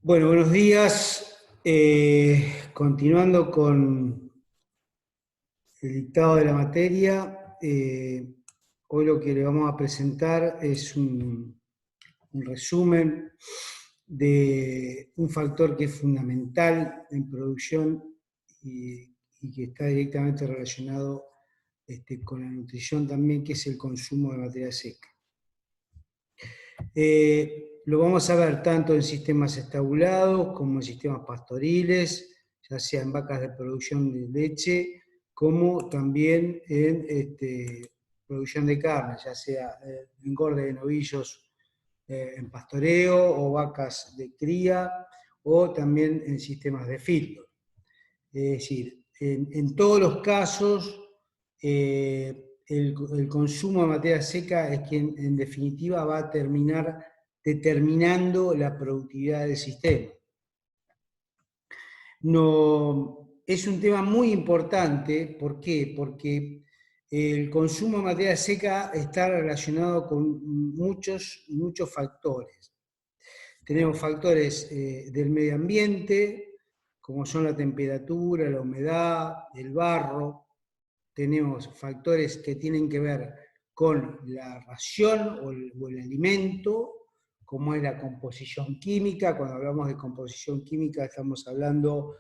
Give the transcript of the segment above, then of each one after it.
Bueno, buenos días. Continuando con el dictado de la materia, hoy lo que le vamos a presentar es un resumen de un factor que es fundamental en producción y que está directamente relacionado con la nutrición también, que es el consumo de materia seca. Lo vamos a ver tanto en sistemas estabulados como en sistemas pastoriles, ya sea en vacas de producción de leche, como también en producción de carne, ya sea engorde de novillos en pastoreo o vacas de cría, o también en sistemas de filtro. Es decir, en todos los casos, el consumo de materia seca es quien en definitiva va a terminar determinando la productividad del sistema. No, es un tema muy importante, ¿por qué? Porque el consumo de materia seca está relacionado con muchos factores. Tenemos factores del medio ambiente, como son la temperatura, la humedad, el barro. Tenemos factores que tienen que ver con la ración o el alimento, como es la composición química. Cuando hablamos de composición química estamos hablando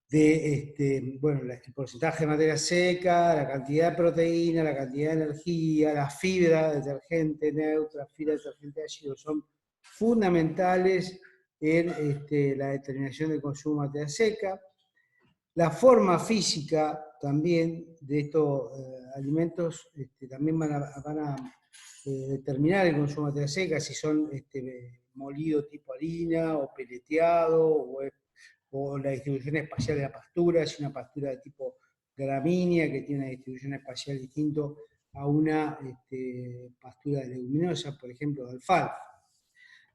de bueno, el porcentaje de materia seca, la cantidad de proteína, la cantidad de energía, la fibra detergente neutra, fibra detergente ácido, son fundamentales en la determinación del consumo de materia seca. La forma física también de estos alimentos también van a determinar el consumo de materia seca, si son molidos tipo harina o peleteado, o la distribución espacial de la pastura, si una pastura de tipo gramínea que tiene una distribución espacial distinto a una pastura de leguminosa, por ejemplo, de alfalfa.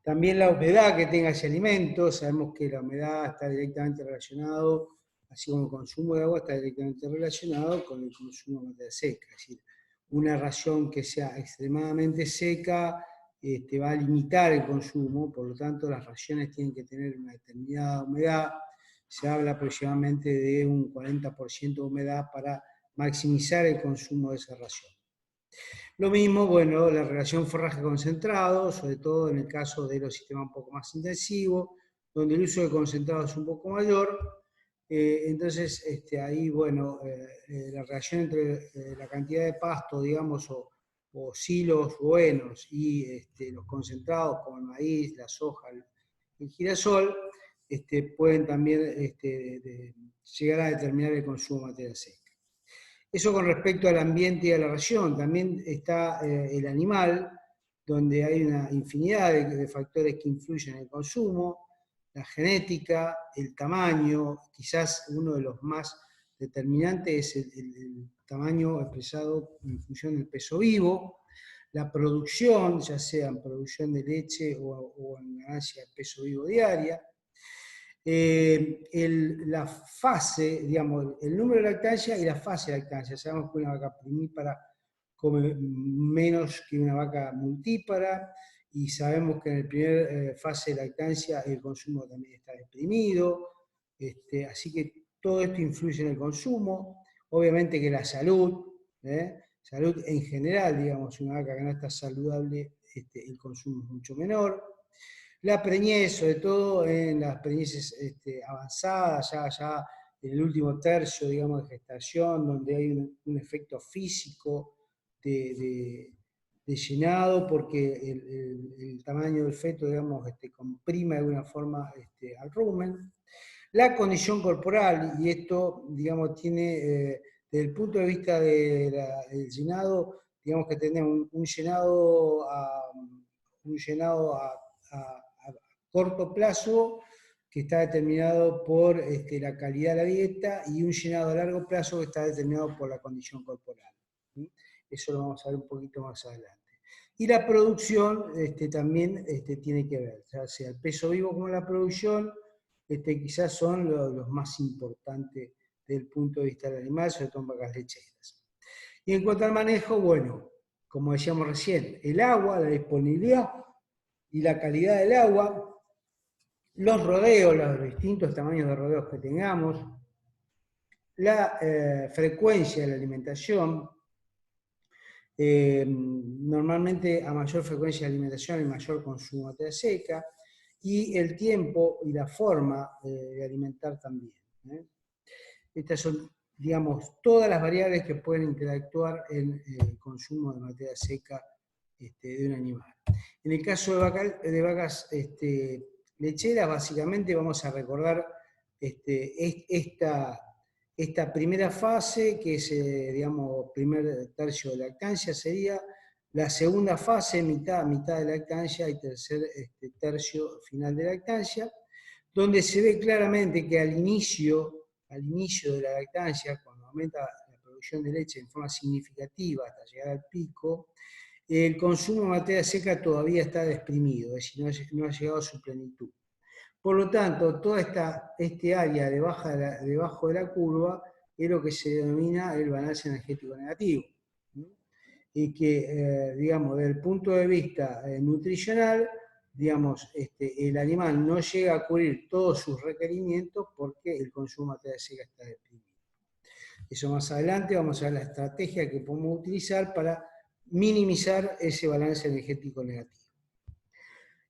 También la humedad que tenga ese alimento, sabemos que la humedad está directamente relacionado, así como el consumo de agua está directamente relacionado con el consumo de materia seca. Es decir, una ración que sea extremadamente seca va a limitar el consumo, por lo tanto las raciones tienen que tener una determinada humedad. Se habla aproximadamente de un 40% de humedad para maximizar el consumo de esa ración. Lo mismo, bueno, la relación forraje concentrado, sobre todo en el caso de los sistemas un poco más intensivos, donde el uso de concentrado es un poco mayor. Entonces, ahí, bueno, la relación entre la cantidad de pasto, digamos, o silos buenos y los concentrados como el maíz, la soja, el girasol, pueden también llegar a determinar el consumo de materia seca. Eso con respecto al ambiente y a la ración. También está el animal, donde hay una infinidad de factores que influyen en el consumo, la genética, el tamaño, quizás uno de los más determinantes es el tamaño expresado en función del peso vivo, la producción, ya sea en producción de leche o en ganancia de peso vivo diaria, la fase, digamos, el número de lactancia y la fase de lactancia. Sabemos que una vaca primípara come menos que una vaca multípara, y sabemos que en la primera fase de lactancia el consumo también está deprimido, así que todo esto influye en el consumo. Obviamente que la salud, salud en general, digamos, una vaca que no está saludable, el consumo es mucho menor. La preñez, sobre todo en las preñeces avanzadas, ya en el último tercio, digamos, de gestación, donde hay un efecto físico de llenado, porque el tamaño del feto, digamos, comprime de alguna forma al rumen. La condición corporal, y esto, digamos, tiene, desde el punto de vista del llenado, digamos que tenemos un llenado a corto plazo, que está determinado por la calidad de la dieta, y un llenado a largo plazo que está determinado por la condición corporal. ¿Sí? Eso lo vamos a ver un poquito más adelante. Y la producción también tiene que ver, ya sea el peso vivo como la producción, quizás son los más importantes desde el punto de vista del animal, sobre todo en vacas lecheras. Y en cuanto al manejo, bueno, como decíamos recién, el agua, la disponibilidad y la calidad del agua los rodeos, los distintos tamaños de rodeos que tengamos, la frecuencia de la alimentación. Normalmente a mayor frecuencia de alimentación hay mayor consumo de materia seca, y el tiempo y la forma de alimentar también. Estas son, digamos, todas las variables que pueden interactuar en el consumo de materia seca de un animal. En el caso de vacas lecheras, básicamente vamos a recordar esta primera fase, que es, digamos, primer tercio de lactancia sería, la segunda fase, mitad de lactancia, y tercer tercio final de lactancia, donde se ve claramente que al inicio de la lactancia, cuando aumenta la producción de leche en forma significativa hasta llegar al pico, el consumo de materia seca todavía está desprimido, es decir, no ha llegado a su plenitud. Por lo tanto, toda este área debajo de la curva es lo que se denomina el balance energético negativo. Y que, digamos, desde el punto de vista nutricional, digamos, el animal no llega a cubrir todos sus requerimientos porque el consumo de materia seca está deprimido. Eso más adelante vamos a ver la estrategia que podemos utilizar para minimizar ese balance energético negativo.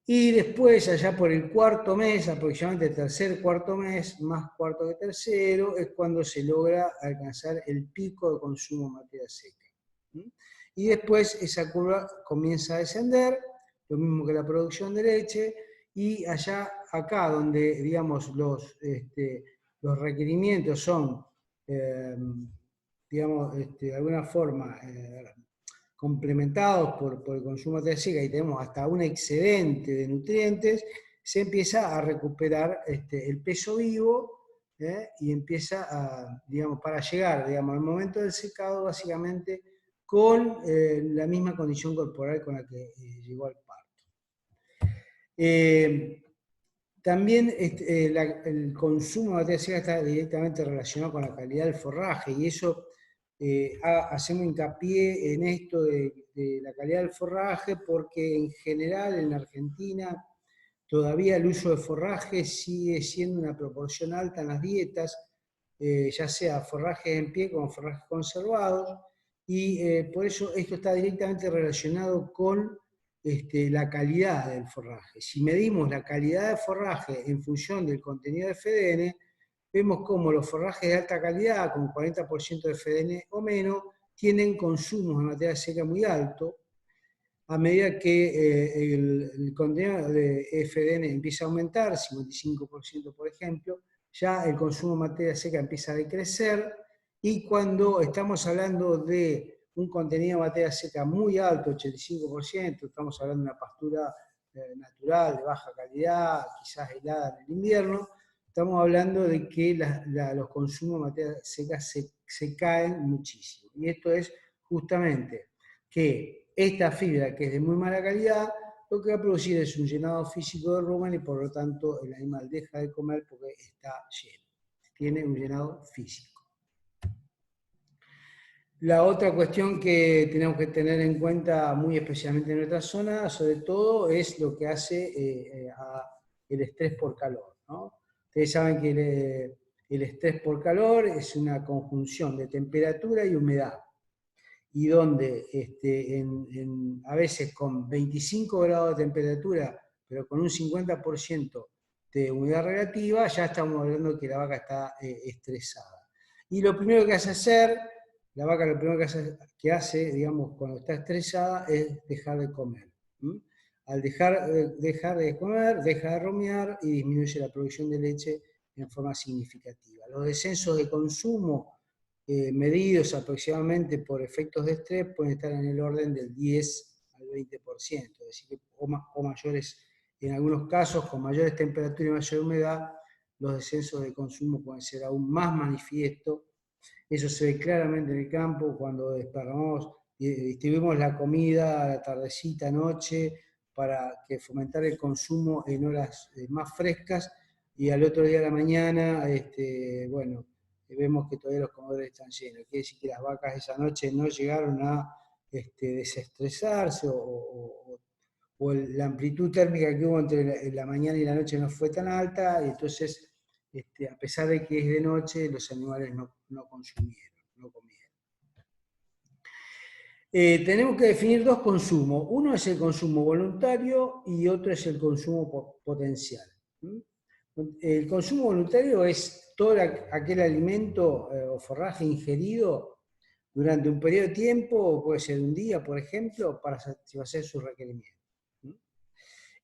Y después, allá por el cuarto mes, aproximadamente tercer, cuarto mes, más cuarto que tercero, es cuando se logra alcanzar el pico de consumo de materia seca. Y después esa curva comienza a descender, lo mismo que la producción de leche, y acá donde, digamos, los requerimientos son, digamos, de alguna forma complementados por el consumo de materia seca, y tenemos hasta un excedente de nutrientes, se empieza a recuperar el peso vivo, y empieza a, digamos, para llegar, digamos, al momento del secado, básicamente con la misma condición corporal con la que llegó al parto. También el consumo de materia seca está directamente relacionado con la calidad del forraje, y eso hacemos hincapié en esto de la calidad del forraje, porque en general en Argentina todavía el uso de forraje sigue siendo una proporción alta en las dietas, ya sea forrajes en pie como forrajes conservados, y por eso esto está directamente relacionado con la calidad del forraje. Si medimos la calidad de forraje en función del contenido de FDN, vemos cómo los forrajes de alta calidad, con 40% de FDN o menos, tienen consumos de materia seca muy alto. A medida que el contenido de FDN empieza a aumentar, 55% por ejemplo, ya el consumo de materia seca empieza a decrecer, y cuando estamos hablando de un contenido de materia seca muy alto, 85%, estamos hablando de una pastura natural, de baja calidad, quizás helada en el invierno, estamos hablando de que los consumos de materia seca se caen muchísimo. Y esto es justamente que esta fibra, que es de muy mala calidad, lo que va a producir es un llenado físico de rumen, y por lo tanto el animal deja de comer porque está lleno. Tiene un llenado físico. La otra cuestión que tenemos que tener en cuenta, muy especialmente en nuestra zona, sobre todo, es lo que hace el estrés por calor, ¿no? Ustedes saben que el estrés por calor es una conjunción de temperatura y humedad, y donde a veces con 25 grados de temperatura, pero con un 50% de humedad relativa, ya estamos hablando de que la vaca está estresada. Y lo primero que la vaca lo primero que hace, digamos, cuando está estresada, es dejar de comer. Al dejar de comer, deja de rumiar y disminuye la producción de leche en forma significativa. Los descensos de consumo medidos aproximadamente por efectos de estrés pueden estar en el orden del 10 al 20%, es decir, o mayores, en algunos casos, con mayores temperaturas y mayor humedad, los descensos de consumo pueden ser aún más manifiestos. Eso se ve claramente en el campo cuando desparramamos y distribuimos la comida a la tardecita, noche, para fomentar el consumo en horas más frescas, y al otro día de la mañana, bueno, vemos que todavía los comedores están llenos. Quiere decir que las vacas esa noche no llegaron a desestresarse o o la amplitud térmica que hubo entre la mañana y la noche no fue tan alta, y entonces, a pesar de que es de noche, los animales no consumieron, no comieron. Tenemos que definir dos consumos. Uno es el consumo voluntario y otro es el consumo potencial. El consumo voluntario es todo aquel alimento o forraje ingerido durante un periodo de tiempo, puede ser un día, por ejemplo, para satisfacer sus requerimientos.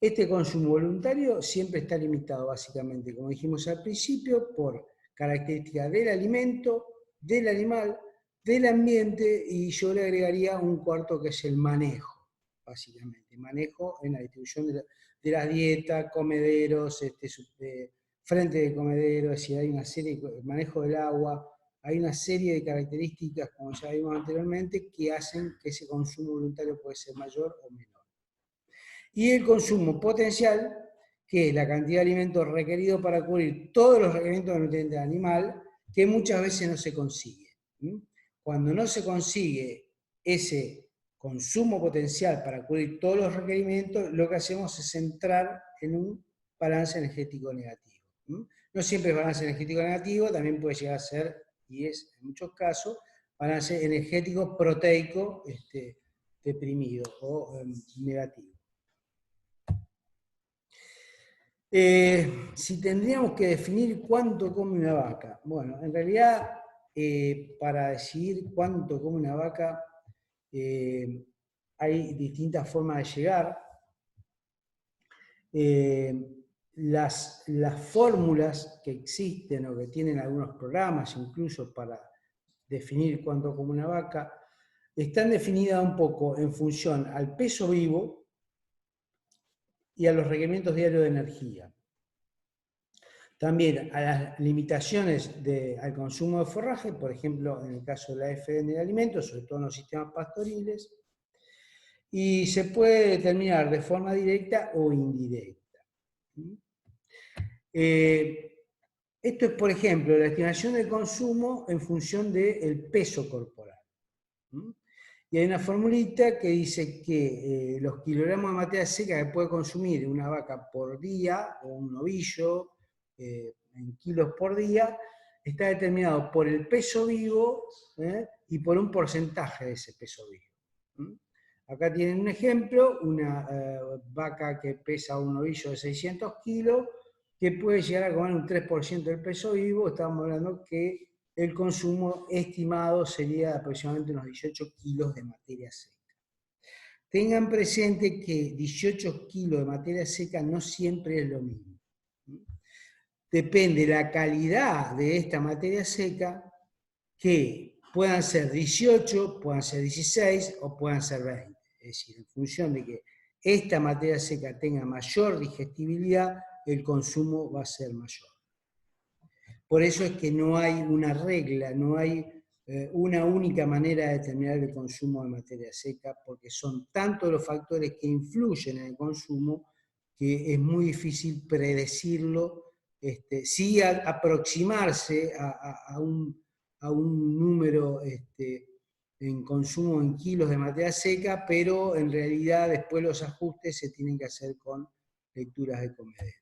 Este consumo voluntario siempre está limitado, básicamente, como dijimos al principio, por características del alimento, del animal, del ambiente, y yo le agregaría un cuarto que es el manejo, básicamente. Manejo en la distribución de la dieta, comederos, frente de comederos, es decir, hay una serie de manejo del agua, hay una serie de características, como ya vimos anteriormente, que hacen que ese consumo voluntario puede ser mayor o menor. Y el consumo potencial, que es la cantidad de alimentos requeridos para cubrir todos los requerimientos de nutrientes del animal, que muchas veces no se consigue. Cuando no se consigue ese consumo potencial para cubrir todos los requerimientos, lo que hacemos es entrar en un balance energético negativo. No siempre es balance energético negativo, también puede llegar a ser, y es en muchos casos, balance energético proteico deprimido o negativo. Si tendríamos que definir cuánto come una vaca, bueno, en realidad para decidir cuánto come una vaca hay distintas formas de llegar. Las fórmulas que existen o que tienen algunos programas incluso para definir cuánto come una vaca, están definidas un poco en función al peso vivo y a los requerimientos diarios de energía. También a las limitaciones al consumo de forraje, por ejemplo, en el caso de la FDN de alimentos, sobre todo en los sistemas pastoriles, y se puede determinar de forma directa o indirecta. Esto es, por ejemplo, la estimación del consumo en función del peso corporal. Y hay una formulita que dice que los kilogramos de materia seca que puede consumir una vaca por día, o un novillo, en kilos por día, está determinado por el peso vivo y por un porcentaje de ese peso vivo. Acá tienen un ejemplo, una vaca que pesa un novillo de 600 kilos, que puede llegar a comer un 3% del peso vivo. Estamos hablando que el consumo estimado sería de aproximadamente unos 18 kilos de materia seca. Tengan presente que 18 kilos de materia seca no siempre es lo mismo. Depende de la calidad de esta materia seca, que puedan ser 18, puedan ser 16 o puedan ser 20. Es decir, en función de que esta materia seca tenga mayor digestibilidad, el consumo va a ser mayor. Por eso es que no hay una regla, no hay una única manera de determinar el consumo de materia seca, porque son tantos los factores que influyen en el consumo que es muy difícil predecirlo, sí aproximarse a un número en consumo en kilos de materia seca, pero en realidad después los ajustes se tienen que hacer con lecturas de comedero.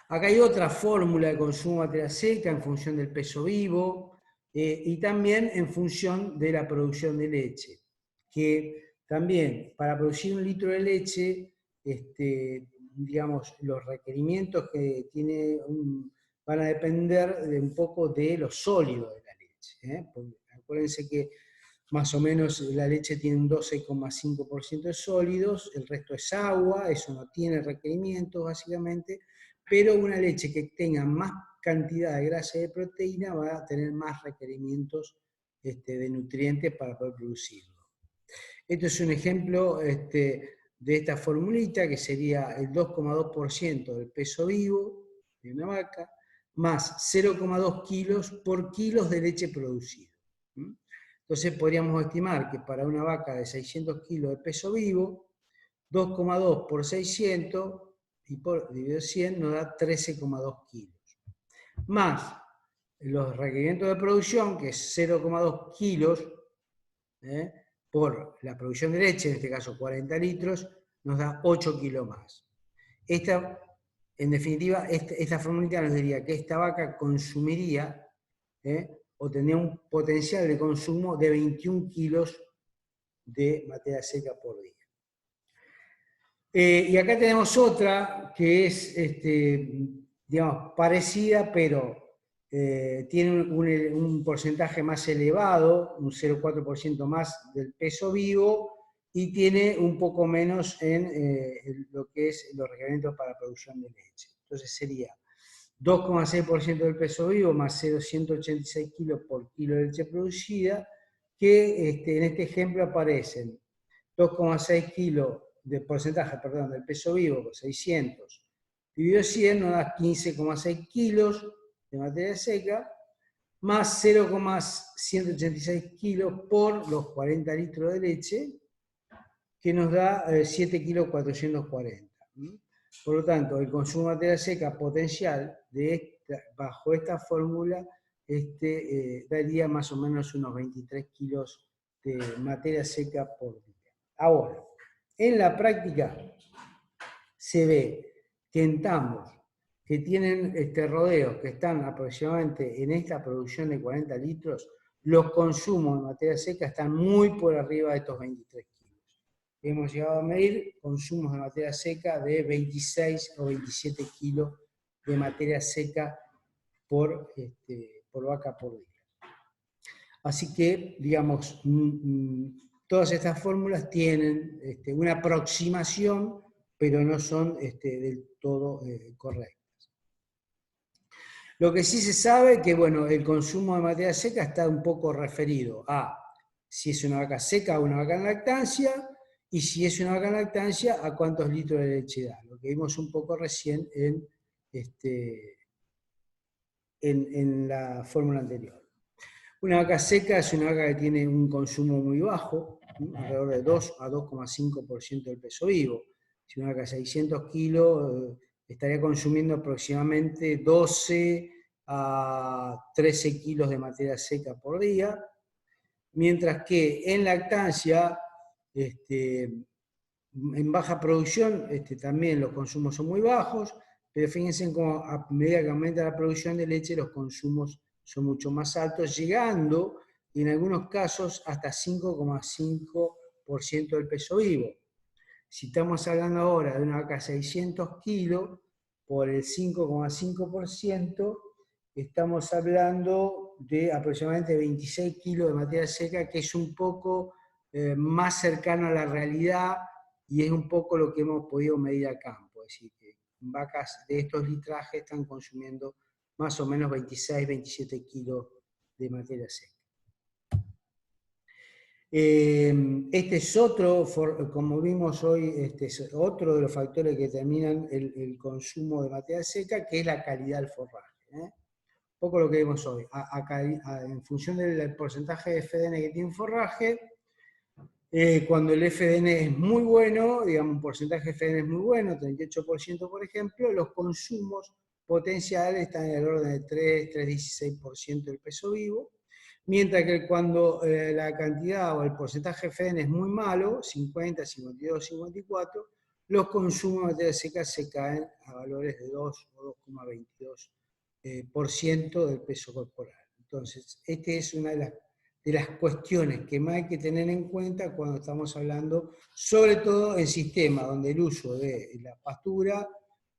Acá hay otra fórmula de consumo de materia seca en función del peso vivo y también en función de la producción de leche, que también para producir 1 litro de leche, digamos, los requerimientos que tiene van a depender de un poco de los sólidos de la leche. Porque acuérdense que más o menos la leche tiene un 12,5% de sólidos, el resto es agua, eso no tiene requerimientos básicamente, pero una leche que tenga más cantidad de grasa y de proteína va a tener más requerimientos de nutrientes para poder producirlo. Esto es un ejemplo de esta formulita, que sería el 2,2% del peso vivo de una vaca, más 0,2 kilos por kilos de leche producida. Entonces podríamos estimar que para una vaca de 600 kilos de peso vivo, 2,2 por 600 y por dividido 100 nos da 13,2 kilos. Más los requerimientos de producción, que es 0,2 kilos por la producción de leche, en este caso 40 litros, nos da 8 kilos más. En definitiva, esta formulita nos diría que esta vaca consumiría, o tendría un potencial de consumo de 21 kilos de materia seca por día. Y acá tenemos otra que es, digamos, parecida, pero tiene un porcentaje más elevado, un 0,4% más del peso vivo, y tiene un poco menos en lo que es los requerimientos para producción de leche. Entonces sería 2,6% del peso vivo más 0,186 kilos por kilo de leche producida, que en este ejemplo aparecen 2,6 kilos de porcentaje, perdón, del peso vivo, 600 dividido 100 nos da 15,6 kilos de materia seca, más 0,186 kilos por los 40 litros de leche, que nos da 7 kilos 440. Por lo tanto, el consumo de materia seca potencial bajo esta fórmula daría más o menos unos 23 kilos de materia seca por día. Ahora, en la práctica se ve que en tambos que tienen rodeos que están aproximadamente en esta producción de 40 litros, los consumos de materia seca están muy por arriba de estos 23 kilos. Hemos llegado a medir consumos de materia seca de 26 o 27 kilos de materia seca por vaca por día. Así que, digamos, todas estas fórmulas tienen una aproximación, pero no son del todo correctas. Lo que sí se sabe es que, bueno, el consumo de materia seca está un poco referido a si es una vaca seca o una vaca en lactancia, y si es una vaca en lactancia, a cuántos litros de leche da. Lo que vimos un poco recién en la fórmula anterior. Una vaca seca es una vaca que tiene un consumo muy bajo, alrededor de 2 a 2,5% del peso vivo. Si una vaca de 600 kilos estaría consumiendo aproximadamente 12 a 13 kilos de materia seca por día, mientras que en lactancia, en baja producción, también los consumos son muy bajos, pero fíjense cómo a medida que aumenta la producción de leche, los consumos son mucho más altos, llegando en algunos casos hasta 5,5% del peso vivo. Si estamos hablando ahora de una vaca de 600 kilos, por el 5,5%, estamos hablando de aproximadamente 26 kilos de materia seca, que es un poco más cercano a la realidad y es un poco lo que hemos podido medir a campo. Es decir, que vacas de estos litrajes están consumiendo más o menos 26-27 kilos de materia seca. Este es otro, como vimos hoy, es otro de los factores que determinan el consumo de materia seca, que es la calidad del forraje. Un poco lo que vimos hoy. En función del porcentaje de FDN que tiene un forraje, cuando el FDN es muy bueno, digamos un porcentaje de FDN es muy bueno, 38% por ejemplo, los consumos potenciales están en el orden de 3,16% del peso vivo, mientras que cuando la cantidad o el porcentaje de FDN es muy malo, 50, 52, 54, los consumos de materia seca se caen a valores de 2 o 2,22% del peso corporal. Entonces, esta es una de las cuestiones que más hay que tener en cuenta cuando estamos hablando, sobre todo en sistemas donde el uso de la pastura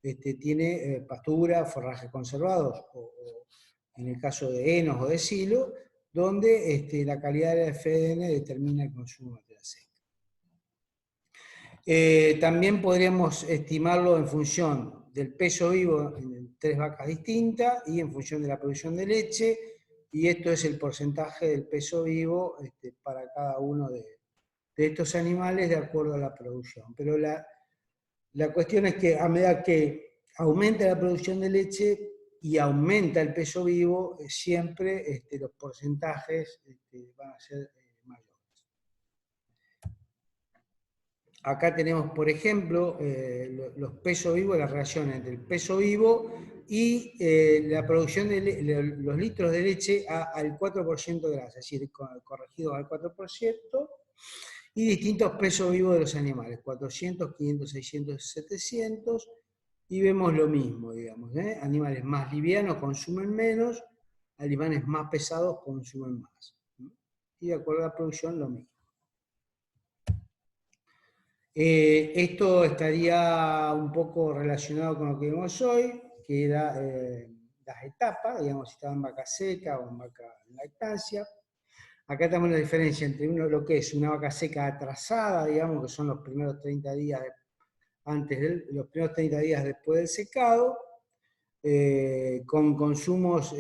tiene pastura, forrajes conservados, o en el caso de henos o de silo, donde la calidad del FDN determina el consumo de materia seca. También podríamos estimarlo en función del peso vivo en 3 vacas distintas y en función de la producción de leche, y esto es el porcentaje del peso vivo para cada uno de estos animales de acuerdo a la producción. Pero la cuestión es que a medida que aumenta la producción de leche y aumenta el peso vivo, siempre los porcentajes van a ser mayores. Acá tenemos, por ejemplo, los pesos vivos, la relación entre el peso vivo y la producción de los litros de leche al 4% de grasa, es decir, corregido al 4%, y distintos pesos vivos de los animales, 400, 500, 600, 700, y vemos lo mismo, digamos, ¿eh? Animales más livianos consumen menos, animales más pesados consumen más. Y de acuerdo a la producción, lo mismo. Esto estaría un poco relacionado con lo que vemos hoy, que era las etapas, digamos, si estaba en vaca seca o en vaca en lactancia. Acá tenemos la diferencia entre lo que es una vaca seca atrasada, digamos, que son los primeros 30 días los primeros 30 días después del secado, con consumos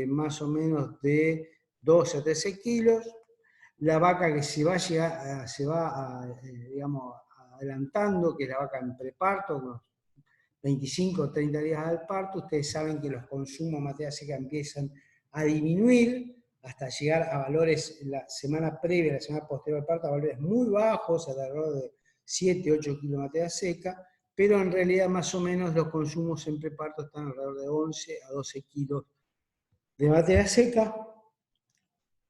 más o menos de 12 a 13 kilos. La vaca que se va digamos, adelantando, que es la vaca en preparto, unos 25 o 30 días al parto, ustedes saben que los consumos de materia seca empiezan a disminuir hasta llegar a valores la semana previa, la semana posterior al parto, a valores muy bajos, alrededor de 7, 8 kilos de materia seca, pero en realidad más o menos los consumos en preparto están alrededor de 11 a 12 kilos de materia seca.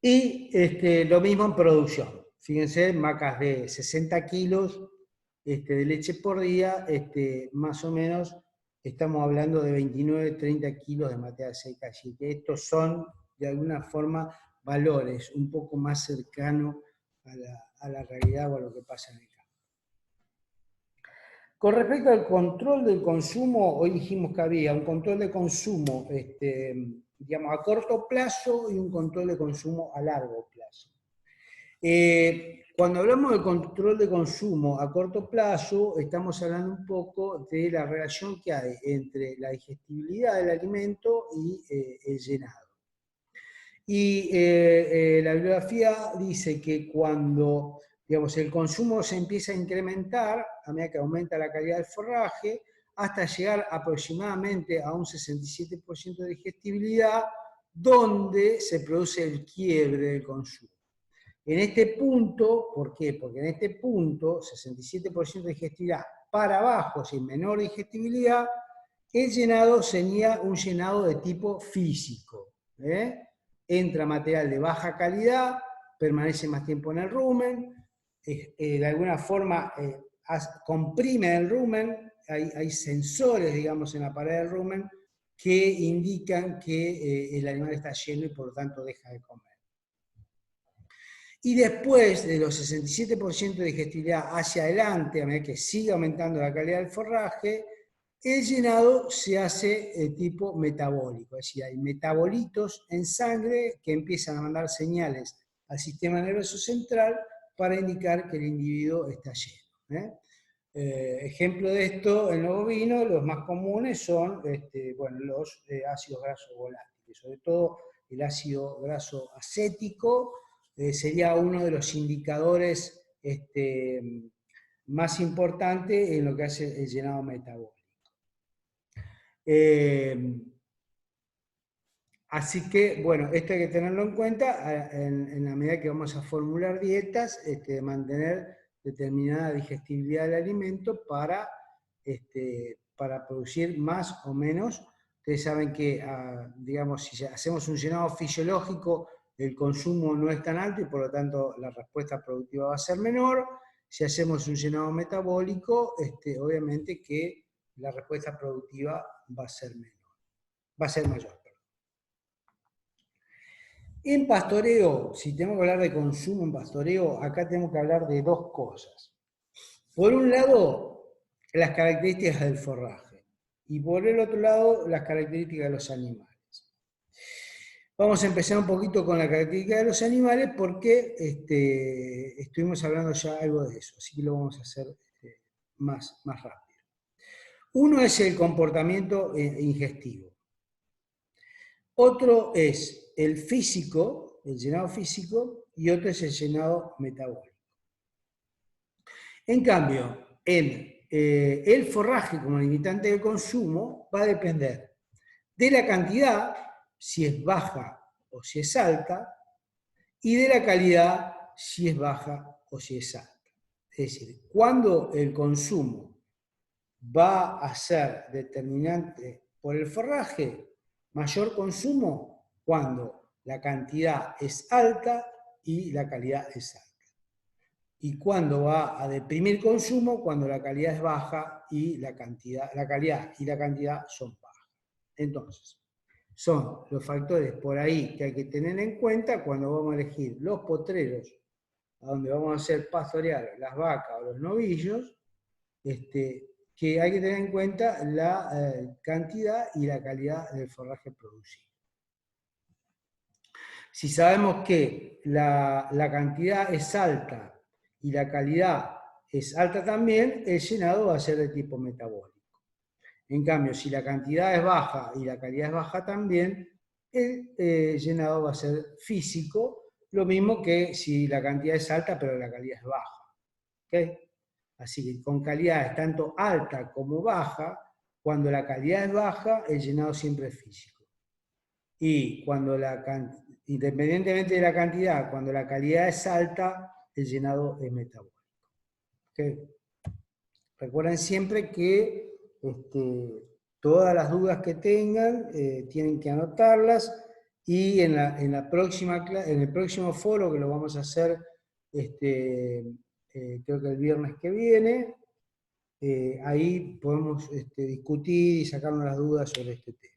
Y lo mismo en producción. Fíjense, vacas de 60 kilos de leche por día, más o menos estamos hablando de 29, 30 kilos de materia seca. Así que estos son, de alguna forma, valores un poco más cercanos a la realidad o a lo que pasa en el campo. Con respecto al control del consumo, hoy dijimos que había un control de consumo digamos, a corto plazo y un control de consumo a largo plazo. Cuando hablamos de control de consumo a corto plazo, estamos hablando un poco de la relación que hay entre la digestibilidad del alimento y el llenado. Y la bibliografía dice que cuando, digamos, el consumo se empieza a incrementar, a medida que aumenta la calidad del forraje, hasta llegar aproximadamente a un 67% de digestibilidad, donde se produce el quiebre del consumo. En este punto, ¿por qué? Porque en este punto, 67% de digestibilidad para abajo, sin menor digestibilidad, el llenado sería un llenado de tipo físico. Entra material de baja calidad, permanece más tiempo en el rumen, de alguna forma comprime el rumen, hay sensores, digamos, en la pared del rumen que indican que el animal está lleno y por lo tanto deja de comer. Y después de los 67% de digestibilidad hacia adelante, a medida que sigue aumentando la calidad del forraje, el llenado se hace tipo metabólico, es decir, hay metabolitos en sangre que empiezan a mandar señales al sistema nervioso central para indicar que el individuo está lleno. Ejemplo de esto en los bovinos, los más comunes son bueno, los ácidos grasos volátiles, sobre todo el ácido graso acético, sería uno de los indicadores más importantes en lo que hace el llenado metabólico. Así que, bueno, esto hay que tenerlo en cuenta en la medida que vamos a formular dietas, mantener determinada digestibilidad del alimento para producir más o menos. Ustedes saben que, digamos, si hacemos un llenado fisiológico, el consumo no es tan alto y por lo tanto la respuesta productiva va a ser menor. Si hacemos un llenado metabólico, obviamente que la respuesta productiva va a ser menor, va a ser mayor. En pastoreo, si tenemos que hablar de consumo en pastoreo, acá tenemos que hablar de dos cosas. Por un lado, las características del forraje y por el otro lado, las características de los animales. Vamos a empezar un poquito con la característica de los animales porque estuvimos hablando ya algo de eso, así que lo vamos a hacer más rápido. Uno es el comportamiento ingestivo. Otro es el físico, el llenado físico, y otro es el llenado metabólico. En cambio, el forraje como limitante de consumo va a depender de la cantidad, si es baja o si es alta, y de la calidad, si es baja o si es alta. Es decir, cuando el consumo va a ser determinante por el forraje, mayor consumo cuando la cantidad es alta y la calidad es alta. y cuándo va a deprimir consumo, cuando la calidad es baja y la calidad y la cantidad son bajas. Entonces, son los factores por ahí que hay que tener en cuenta cuando vamos a elegir los potreros a donde vamos a hacer pastorear las vacas o los novillos, que hay que tener en cuenta la cantidad y la calidad del forraje producido. Si sabemos que la cantidad es alta y la calidad es alta también, el llenado va a ser de tipo metabólico. En cambio, si la cantidad es baja y la calidad es baja también, el llenado va a ser físico, lo mismo que si la cantidad es alta pero la calidad es baja. ¿Okay? Así que con calidades tanto alta como baja, cuando la calidad es baja, el llenado siempre es físico. Y cuando independientemente de la cantidad, cuando la calidad es alta, el llenado es metabólico. ¿Okay? Recuerden siempre que todas las dudas que tengan tienen que anotarlas y en el próximo foro que lo vamos a hacer creo que el viernes que viene, ahí podemos discutir y sacarnos las dudas sobre este tema.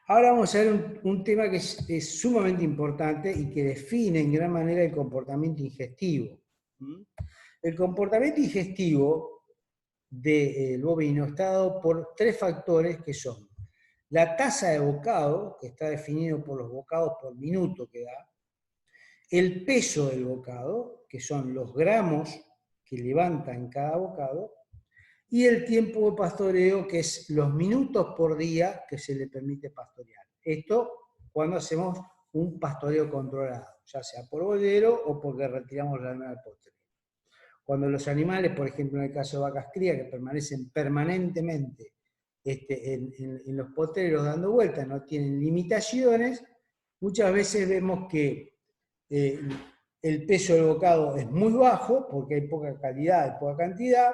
Ahora vamos a ver un tema que es sumamente importante y que define en gran manera el comportamiento ingestivo. El comportamiento ingestivo del bovino está dado por tres factores que son la tasa de bocado, que está definido por los bocados por minuto que da, el peso del bocado, que son los gramos que levanta en cada bocado, y el tiempo de pastoreo, que es los minutos por día que se le permite pastorear. Esto cuando hacemos un pastoreo controlado, ya sea por boyero o porque retiramos la lana del potrero. Cuando los animales, por ejemplo en el caso de vacas crías, que permanecen permanentemente en los potreros dando vueltas, no tienen limitaciones, muchas veces vemos que el peso del bocado es muy bajo, porque hay poca calidad y poca cantidad,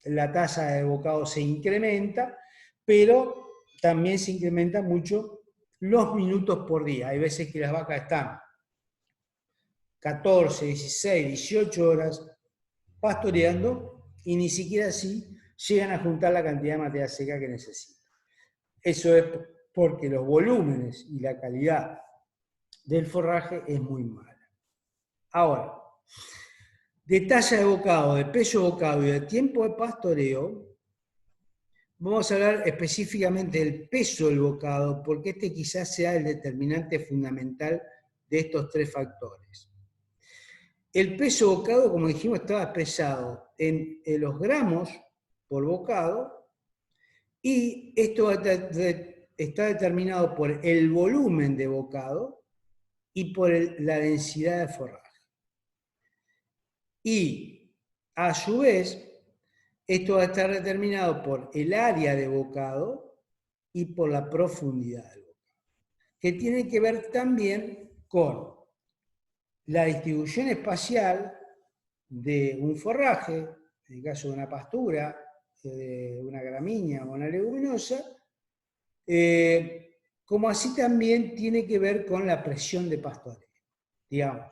la tasa de bocado se incrementa, pero también se incrementa mucho los minutos por día. Hay veces que las vacas están 14, 16, 18 horas pastoreando y ni siquiera así llegan a juntar la cantidad de materia seca que necesitan. Eso es porque los volúmenes y la calidad del forraje es muy mala. Ahora, de talla de bocado, de peso de bocado y de tiempo de pastoreo, vamos a hablar específicamente del peso del bocado, porque este quizás sea el determinante fundamental de estos tres factores. El peso bocado, como dijimos, estaba expresado en los gramos por bocado, y esto está determinado por el volumen de bocado y por la densidad de forraje. Y a su vez, esto va a estar determinado por el área de bocado y por la profundidad del bocado, que tiene que ver también con la distribución espacial de un forraje, en el caso de una pastura, de una gramínea o una leguminosa, como así también tiene que ver con la presión de pastoreo. Digamos,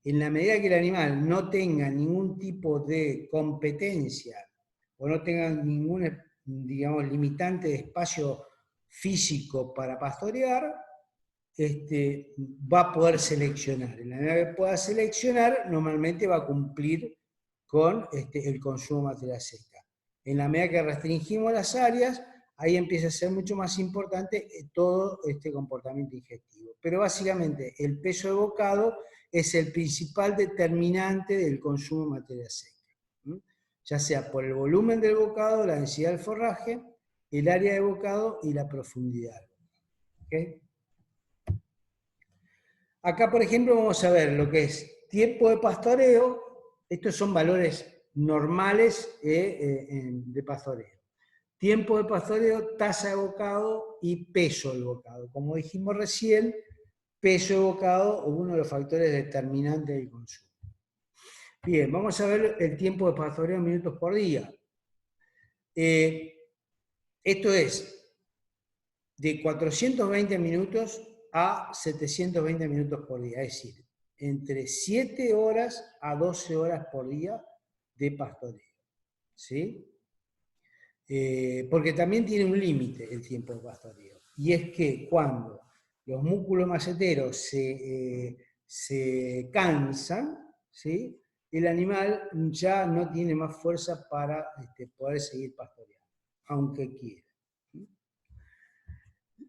en la medida que el animal no tenga ningún tipo de competencia o no tenga ningún, digamos, limitante de espacio físico para pastorear, va a poder seleccionar. En la medida que pueda seleccionar, normalmente va a cumplir con el consumo de materia seca. En la medida que restringimos las áreas, ahí empieza a ser mucho más importante todo este comportamiento ingestivo. Pero básicamente el peso de bocado es el principal determinante del consumo de materia seca, ya sea por el volumen del bocado, la densidad del forraje, el área de bocado y la profundidad. ¿Okay? Acá, por ejemplo, vamos a ver lo que es tiempo de pastoreo. Estos son valores normales de pastoreo. Tiempo de pastoreo, tasa de bocado y peso del bocado. Como dijimos recién, peso de bocado es uno de los factores determinantes del consumo. Bien, vamos a ver el tiempo de pastoreo en minutos por día. Esto es de 420 minutos a 720 minutos por día. Es decir, entre 7 horas a 12 horas por día de pastoreo, ¿sí? Porque también tiene un límite el tiempo de pastoreo, y es que cuando los músculos maceteros se cansan, ¿sí? El animal ya no tiene más fuerza para poder seguir pastoreando, aunque quiera.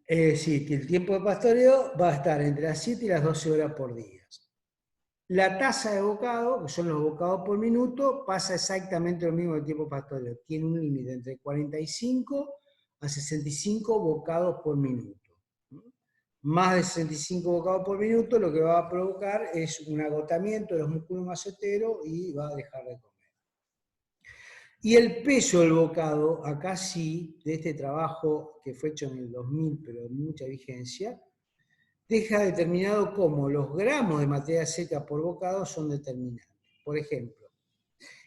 Es decir, que el tiempo de pastoreo va a estar entre las 7 y las 12 horas por día. La tasa de bocado, que son los bocados por minuto, pasa exactamente lo mismo que el tiempo de pastoreo. Tiene un límite entre 45 a 65 bocados por minuto. Más de 65 bocados por minuto lo que va a provocar es un agotamiento de los músculos maceteros y va a dejar de comer. Y el peso del bocado, acá sí, de este trabajo que fue hecho en el 2000, pero de mucha vigencia, deja determinado cómo los gramos de materia seca por bocado son determinantes. Por ejemplo,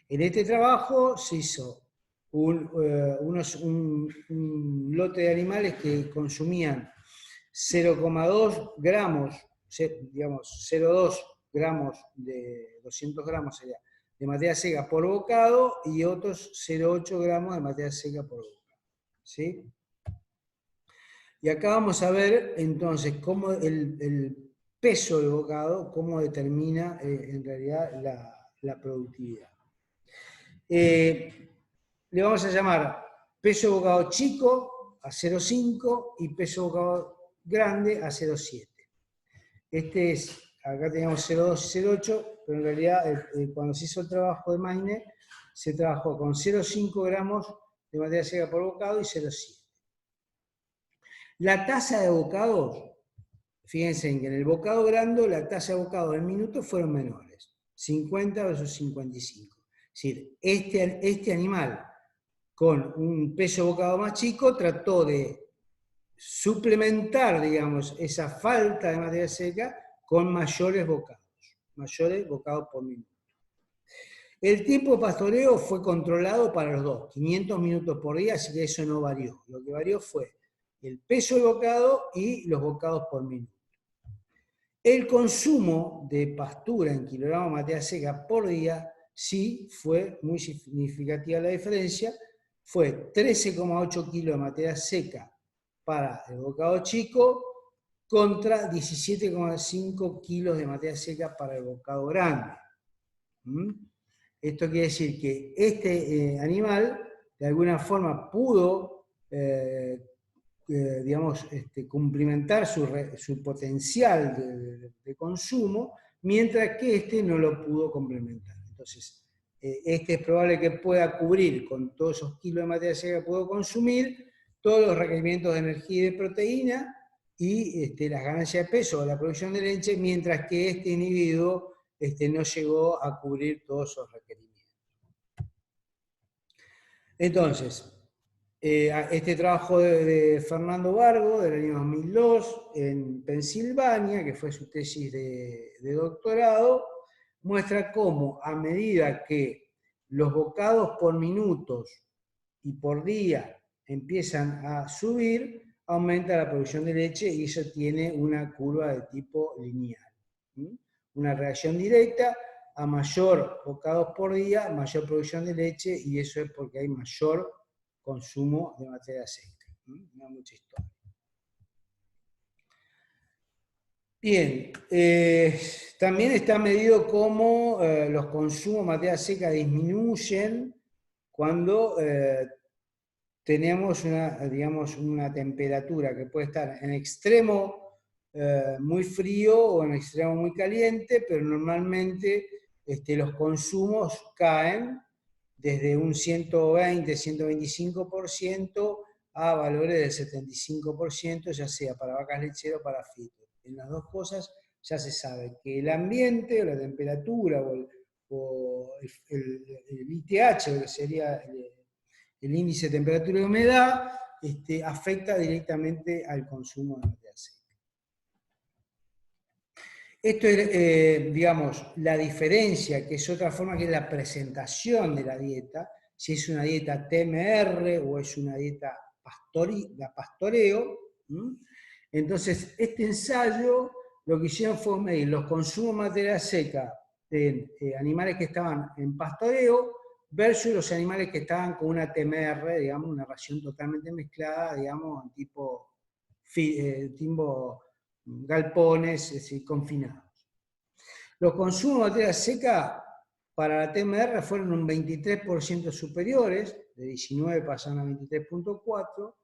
en este trabajo se hizo un lote de animales que consumían 0,2 gramos, digamos 0,2 gramos de 200 gramos sería, de materia seca por bocado y otros 0,8 gramos de materia seca por bocado. ¿Sí? Y acá vamos a ver entonces cómo el peso del bocado, cómo determina en realidad la productividad. Le vamos a llamar peso de bocado chico a 0,5 y peso de bocado grande a 0,7. Acá teníamos 0,2 y 0,8, pero en realidad cuando se hizo el trabajo de Mayne, se trabajó con 0,5 gramos de materia seca por bocado y 0,7. La tasa de bocados, fíjense en que en el bocado grande la tasa de bocados en minutos fueron menores, 50 versus 55. Es decir, este animal con un peso de bocado más chico trató de suplementar, digamos, esa falta de materia seca con mayores bocados por minuto. El tiempo de pastoreo fue controlado para los dos, 500 minutos por día, así que eso no varió. Lo que varió fue el peso del bocado y los bocados por minuto. El consumo de pastura en kilogramos de materia seca por día sí fue muy significativa la diferencia, fue 13,8 kilos de materia seca para el bocado chico contra 17,5 kilos de materia seca para el bocado grande. Esto quiere decir que este animal de alguna forma pudo digamos, cumplimentar su potencial de consumo, mientras que este no lo pudo complementar. Entonces, este es probable que pueda cubrir con todos esos kilos de materia seca que pudo consumir todos los requerimientos de energía y de proteína y las ganancias de peso o la producción de leche, mientras que este individuo no llegó a cubrir todos esos requerimientos. Entonces, este trabajo de Fernando Vargo, del año 2002, en Pensilvania, que fue su tesis de doctorado, muestra cómo a medida que los bocados por minutos y por día empiezan a subir, aumenta la producción de leche y eso tiene una curva de tipo lineal. Una reacción directa, a mayor bocados por día, mayor producción de leche, y eso es porque hay mayor consumo de materia seca. No hay mucha historia. Bien, también está medido cómo los consumos de materia seca disminuyen cuando tenemos una temperatura que puede estar en extremo muy frío o en extremo muy caliente, pero normalmente los consumos caen desde un 120-125% a valores del 75%, ya sea para vacas lecheras o para fitos. En las dos cosas ya se sabe que el ambiente o la temperatura o el ITH, que sería el índice de temperatura y humedad, afecta directamente al consumo de materia seca. Esto es, digamos, la diferencia, que es otra forma, que es la presentación de la dieta, si es una dieta TMR o es una dieta pastoreo. Entonces, este ensayo lo que hicieron fue medir los consumos de materia seca de animales que estaban en pastoreo versus los animales que estaban con una TMR, digamos, una ración totalmente mezclada, digamos, tipo galpones, es decir, confinados. Los consumos de materia seca para la TMR fueron un 23% superiores, de 19 pasaron a 23.4,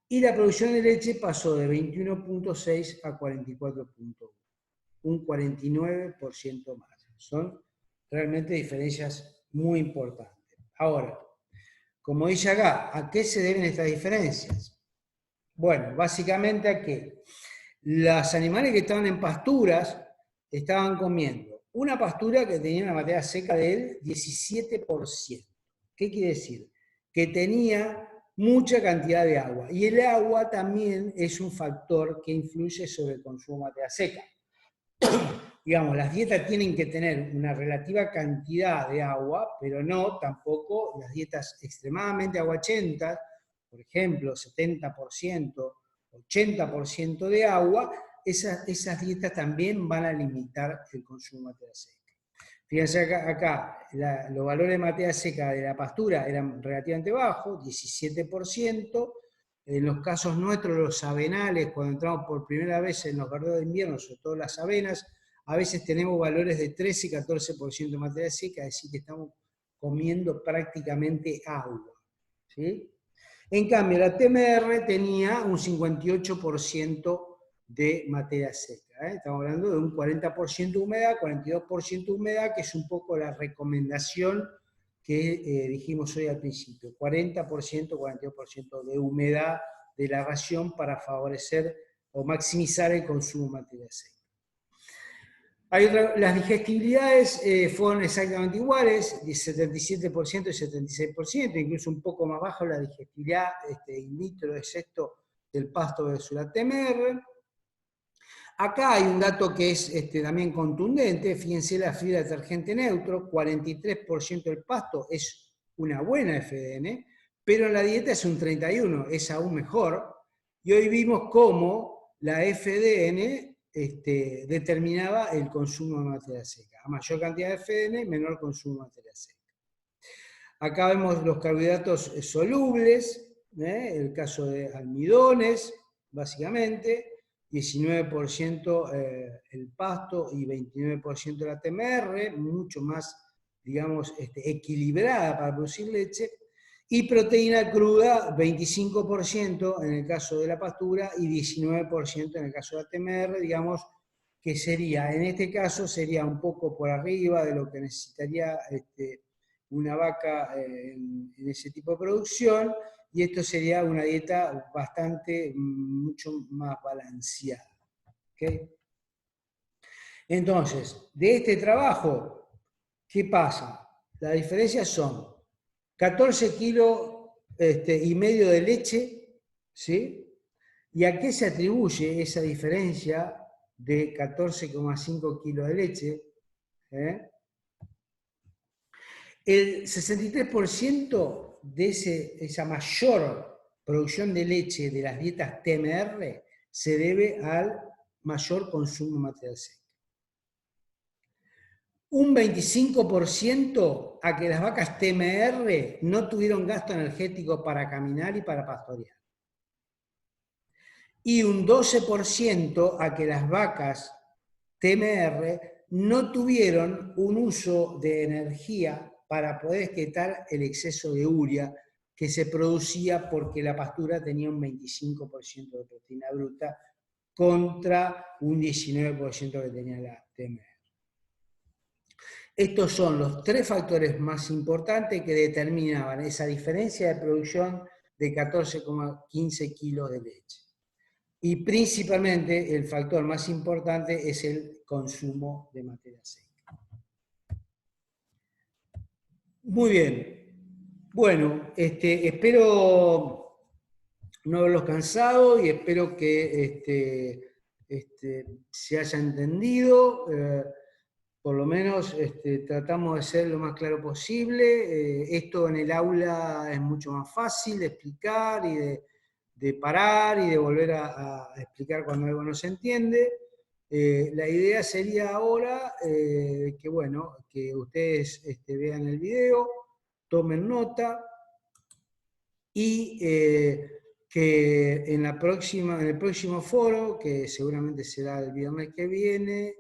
y la producción de leche pasó de 21.6 a 44.1, un 49% más. Son realmente diferencias muy importantes. Ahora, como dice acá, ¿a qué se deben estas diferencias? Bueno, básicamente a que los animales que estaban en pasturas estaban comiendo una pastura que tenía una materia seca del 17%. ¿Qué quiere decir? Que tenía mucha cantidad de agua. Y el agua también es un factor que influye sobre el consumo de materia seca. Digamos, las dietas tienen que tener una relativa cantidad de agua, pero no tampoco las dietas extremadamente aguachentas, por ejemplo, 70%, 80% de agua, esas dietas también van a limitar el consumo de materia seca. Fíjense acá los valores de materia seca de la pastura eran relativamente bajos, 17%. En los casos nuestros, los avenales, cuando entramos por primera vez en los verdeos de invierno, sobre todo las avenas, a veces tenemos valores de 13 y 14% de materia seca, es decir, que estamos comiendo prácticamente agua, ¿sí? En cambio, la TMR tenía un 58% de materia seca. Estamos hablando de un 40% de humedad, 42% de humedad, que es un poco la recomendación que dijimos hoy al principio. 40%, 42% de humedad de la ración para favorecer o maximizar el consumo de materia seca. Las digestibilidades fueron exactamente iguales, 77% y 76%, incluso un poco más bajo la digestibilidad in vitro, excepto del pasto versus la TMR. Acá hay un dato que es también contundente, fíjense la fibra detergente neutro, 43% del pasto es una buena FDN, pero en la dieta es un 31%, es aún mejor. Y hoy vimos cómo la FDN determinaba el consumo de materia seca. A mayor cantidad de FDN, menor consumo de materia seca. Acá vemos los carbohidratos solubles, el caso de almidones, básicamente, 19% el pasto y 29% la TMR, mucho más, digamos, equilibrada para producir leche, y proteína cruda, 25% en el caso de la pastura y 19% en el caso de la TMR, digamos, que sería, en este caso, sería un poco por arriba de lo que necesitaría una vaca en ese tipo de producción, y esto sería una dieta mucho más balanceada. ¿Okay? Entonces, de este trabajo, ¿qué pasa? Las diferencias son 14 kilos y medio de leche, ¿sí? ¿Y a qué se atribuye esa diferencia de 14,5 kilos de leche? El 63% de esa mayor producción de leche de las dietas TMR se debe al mayor consumo de materia seca. Un 25% a que las vacas TMR no tuvieron gasto energético para caminar y para pastorear. Y un 12% a que las vacas TMR no tuvieron un uso de energía para poder excretar el exceso de urea que se producía porque la pastura tenía un 25% de proteína bruta contra un 19% que tenía la TMR. Estos son los tres factores más importantes que determinaban esa diferencia de producción de 14,15 kilos de leche. Y principalmente el factor más importante es el consumo de materia seca. Muy bien. Bueno, espero no haberlos cansado y espero que se haya entendido. Por lo menos tratamos de ser lo más claro posible. Esto en el aula es mucho más fácil de explicar y de parar y de volver a explicar cuando algo no se entiende. La idea sería ahora que, bueno, que ustedes vean el video, tomen nota y que en el próximo foro, que seguramente será el viernes que viene,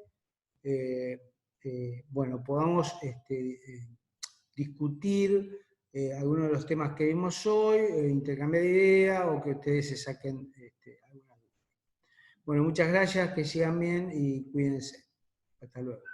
bueno, podamos discutir algunos de los temas que vimos hoy, intercambiar ideas o que ustedes se saquen alguna duda. Bueno, muchas gracias, que sigan bien y cuídense. Hasta luego.